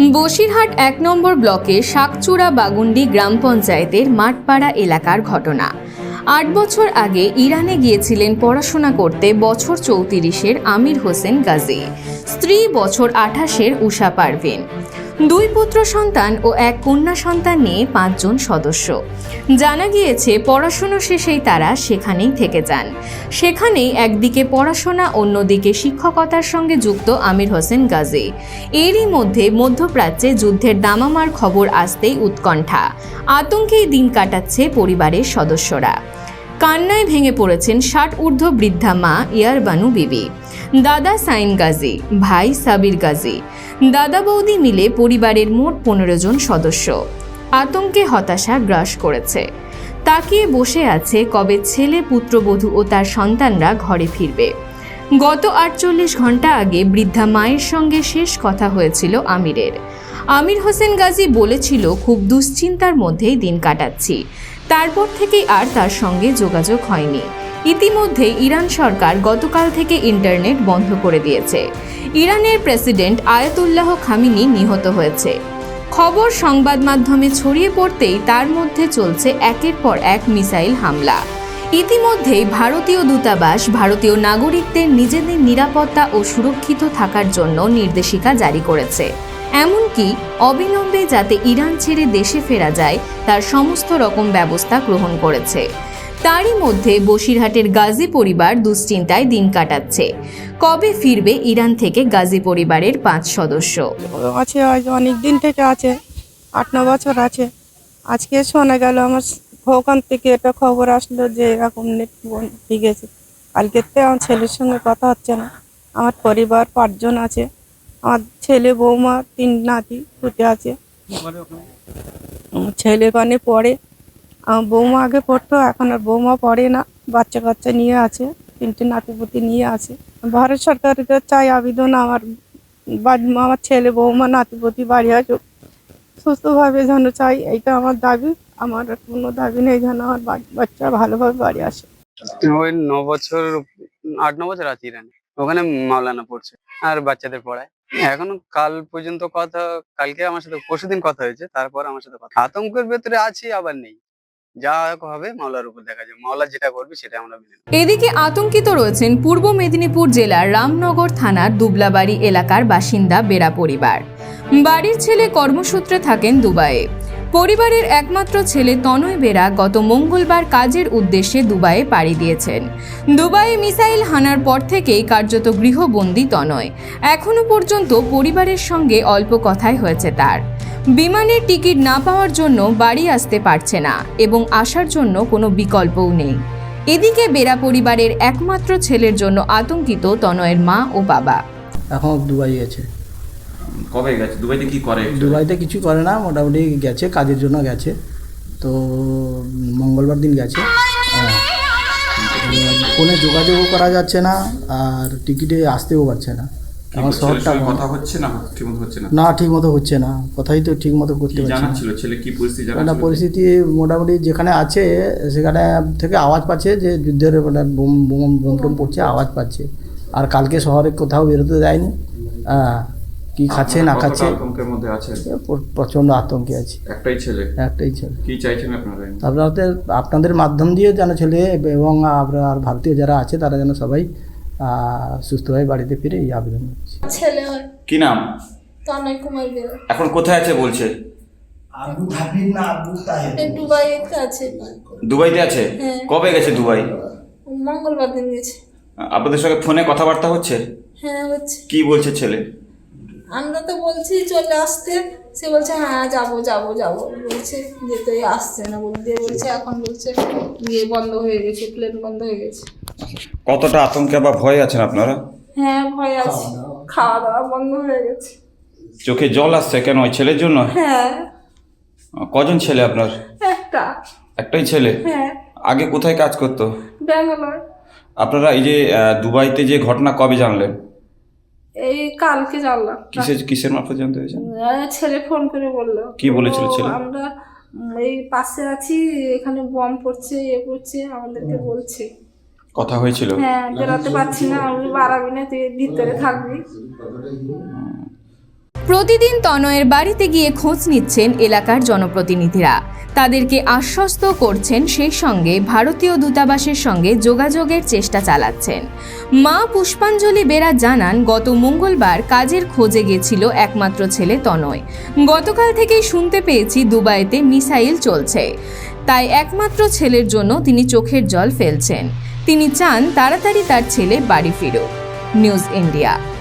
বসিরহাট ১ নম্বর ব্লকের শাকচূড়া বাগুন্ডি গ্রাম পঞ্চায়েতের মাঠপাড়া এলাকার ঘটনা। ৮ বছর আগে ইরানে গিয়েছিলেন পড়াশোনা করতে বছর ৩৪-এর আমির হোসেন গাজী, স্ত্রী বছর ২৮-এর উষা পারভিন। ২ পুত্র সন্তান ও ১ কন্যা সন্তান নিয়ে ৫ জন সদস্য। জানা গিয়েছে পড়াশোনা শেষেই তারা সেখানেই থেকে যান। সেখানেই একদিকে পড়াশোনা, অন্যদিকে শিক্ষকতার সঙ্গে যুক্ত আমির হোসেন গাজী। এরই মধ্যে মধ্যপ্রাচ্যে যুদ্ধের দামামার খবর আসতেই উৎকণ্ঠা, আতঙ্কেই দিন কাটাচ্ছে পরিবারের সদস্যরা। কান্নায় ভেঙে পড়েছেন ৬০ ঊর্ধ্ব বৃদ্ধা মা ইয়ারবানু বিবি, দাদা সাইন গাজী, ভাই সাবির গাজী। দাদা বৌদি মিলে পরিবারের মোট ১৫ জন সদস্য। আতঙ্কে হতাশা গ্রাস করেছে। তাকিয়ে বসে আছে কবে ছেলে, পুত্রবধূ ও তার সন্তানরা ঘরে ফিরবে। গত ৪৮ ঘন্টা আগে বৃদ্ধা মায়ের সঙ্গে শেষ কথা হয়েছিল আমিরের। আমির হোসেন গাজী বলেছিল, খুব দুশ্চিন্তার মধ্যেই দিন কাটাচ্ছি। তারপর থেকেই আর তার সঙ্গে যোগাযোগ হয়নি। ইতিমধ্যে ইরান সরকার গতকাল থেকে ইন্টারনেট বন্ধ করে দিয়েছে। ইরানের প্রেসিডেন্ট আয়াতুল্লাহ খামিনি নিহত হয়েছে। খবর সংবাদ মাধ্যমে ছড়িয়ে পড়তেই তার মধ্যে চলছে একের পর এক মিসাইল হামলা। ইতিমধ্যেই ভারতীয় দূতাবাস ভারতীয় নাগরিকদের নিজেদের নিরাপত্তা ও সুরক্ষিত থাকার জন্য নির্দেশিকা জারি করেছে। এমনকি অবিলম্বে যাতে ইরান ছেড়ে দেশে ফেরা যায় তার সমস্ত রকম ব্যবস্থা গ্রহণ করেছে। তারই মধ্যে বসিরহাটের গাজী পরিবার দুশ্চিন্তায় দিন কাটাচ্ছে। কবে ফিরবে ইরান থেকে গাজী পরিবারের ৫ সদস্য? আছে, অনেক দিন থেকে আছে, ৮-৯ বছর আছে। আজকে শোনা গেল, আমার ওখান থেকে একটা খবর আসলো যে এরকম নেট বন্ধ গেছে। কালকে আমার ছেলের সঙ্গে কথা হচ্ছে না। আমার পরিবার ৫ জন আছে, আমার ছেলে, বৌমা, ৩ নাতি পুতে আছে। ছেলে ওখানে পড়ে, আমার বৌমা আগে পড়তো, এখন আর বৌমা পড়ে না, বাচ্চা কাচ্চা নিয়ে আছে, 3টে নাতিপুতি নিয়ে আছে। ভারত সরকারকে চাই আবেদন, আমার ছেলে, বৌমা, নাতিপুতি বাড়ি আছে, সুস্থভাবে যেন চাই, এইটা আমার দাবি। আমার কোনো দাবি নেই, যেন আমার বাচ্চা ভালোভাবে বাড়ি আসে। ওই 9 বছর 8-9 বছর আছে ইরানে, ওখানে মাওলানা পড়ছে আর বাচ্চাদের পড়ায়। এখনো কাল পর্যন্ত কথা, কালকে আমার সাথে পরশুদিন কথা হয়েছে, তারপর আমার সাথে কথা। আতঙ্কের ভেতরে আছি, আবার নেই। যা হবে মাওলার উপর দেখা যাবে, মাওলা যেটা করবে সেটা আমরা মেনে নেব। এদিকে আতঙ্কিত রয়েছেন পূর্ব মেদিনীপুর জেলার রামনগর থানার দুবলাবাড়ি এলাকার বাসিন্দা বেরা পরিবার। বাড়ির ছেলে কর্মসূত্রে থাকেন দুবাইয়ে। পরিবারের একমাত্র ছেলে তনয় বেরা গত মঙ্গলবার কাজের উদ্দেশ্যে দুবাইয়ে পাড়ি দিয়েছেন। দুবাইয়ে মিসাইল হানার পর থেকেই কার্যত গৃহবন্দী তনয়। এখনো পর্যন্ত পরিবারের সঙ্গে অল্প কথাই হয়েছে তার। বিমানের টিকিট না পাওয়ার জন্য বাড়ি আসতে পারছে না এবং আসার জন্য কোনো বিকল্পও নেই। এদিকে বেরা পরিবারের একমাত্র ছেলের জন্য আতঙ্কিত তনয়ের মা ও বাবা। এখন দুবাই গেছে। কবে গেছে? দুবাইতে কি করে? দুবাইতে কিছু করে না, মোটামুটি গেছে, কাজের জন্য গেছে। তো মঙ্গলবার দিন গেছে। ফোনে যোগাযোগও করা যাচ্ছে না, আর টিকিটে আসতেও পারছে না। আমার শহরটা কথা হচ্ছে না, ঠিকমতো হচ্ছে না। না, ঠিক মতো হচ্ছে না, কথাই তো ঠিক মতো করতে পারছে না। ছিল ছেলে কি পরিস্থিতি একটা পরিস্থিতি মোটামুটি যেখানে আছে সেখানে থেকে আওয়াজ পাচ্ছে যে যুদ্ধের বোম বোম টোম পড়ছে, আওয়াজ পাচ্ছে। আর কালকে শহরে কোথাও বেরোতে দেয়নি। কি খাচ্ছে না খাচ্ছে, আতঙ্কের মধ্যে আছে, প্রচন্ড আতঙ্কে আছে। একটাই ছেলে। কি চাইছেন আপনারা? আপনাদের মাধ্যম দিয়ে যেন ছেলে এবং আপনার ভারতীয় যারা আছে তারা যেন সবাই সুস্থভাবে বাড়িতে ফিরে এই আবেদন করছে। ছেলে কি নাম? তনয় কুমার বেরা। এখন কোথায় আছে বলছে? দুবাইতে আছে। দুবাইতে আছে? হ্যাঁ। কবে গেছে দুবাই? মঙ্গলবার দিন গেছে। আপনাদের সঙ্গে ফোনে কথাবার্তা হচ্ছে? হ্যাঁ, হচ্ছে। কি বলছে ছেলে? আমরা তো বলছি চলে আসতে, সে বলছে হ্যাঁ যাবো যাবো যাবো বলছে, যেতে আসছে না বলতে বলছে, এখন বলছে বিয়ে বন্ধ হয়ে গেছে, প্লেন বন্ধ হয়ে গেছে। কতটা আতঙ্কে বা ভয় আছেন আপনারা? হ্যাঁ, ভয় আছে, খাওয়া দাওয়া বন্ধ হয়ে গেছে। চোখে জল আসছে কেন ওই ছেলের জন্য? হ্যাঁ। কজন ছেলে আপনার? একটাই ছেলে? হ্যাঁ। আগে কোথায় কাজ করতো? ব্যাঙ্গালোর। আপনারা এই যে দুবাইতে যে ঘটনা কবে জানলেন? এই কালকে জানলাম। কিসের মারফত জানতে হয়েছে? ছেলে ফোন করে বললো। কি বলেছিল ছেলে? আমরা এই পাশে আছি, এখানে বম পড়ছে, পড়ছে, আমাদেরকে বলছে। কথা হয়েছিল? হ্যাঁ, বেরোতে পারছি না, আমি বাড়াবি না, তুই ভিতরে থাকবি। প্রতিদিন তনয়ের বাড়িতে গিয়ে খোঁজ নিচ্ছেন এলাকার জনপ্রতিনিধিরা, তাদেরকে আশ্বস্ত করছেন, সেই সঙ্গে ভারতীয় দূতাবাসের সঙ্গে যোগাযোগের চেষ্টা চালাচ্ছেন। মা পুষ্পাঞ্জলি বেরা জানান, গত মঙ্গলবার কাজের খোঁজে গেছিল একমাত্র ছেলে তনয়। গতকাল থেকেই শুনতে পেয়েছি দুবাইতে মিসাইল চলছে, তাই একমাত্র ছেলের জন্য তিনি চোখের জল ফেলছেন। তিনি চান তাড়াতাড়ি তার ছেলে বাড়ি ফিরুক। News India.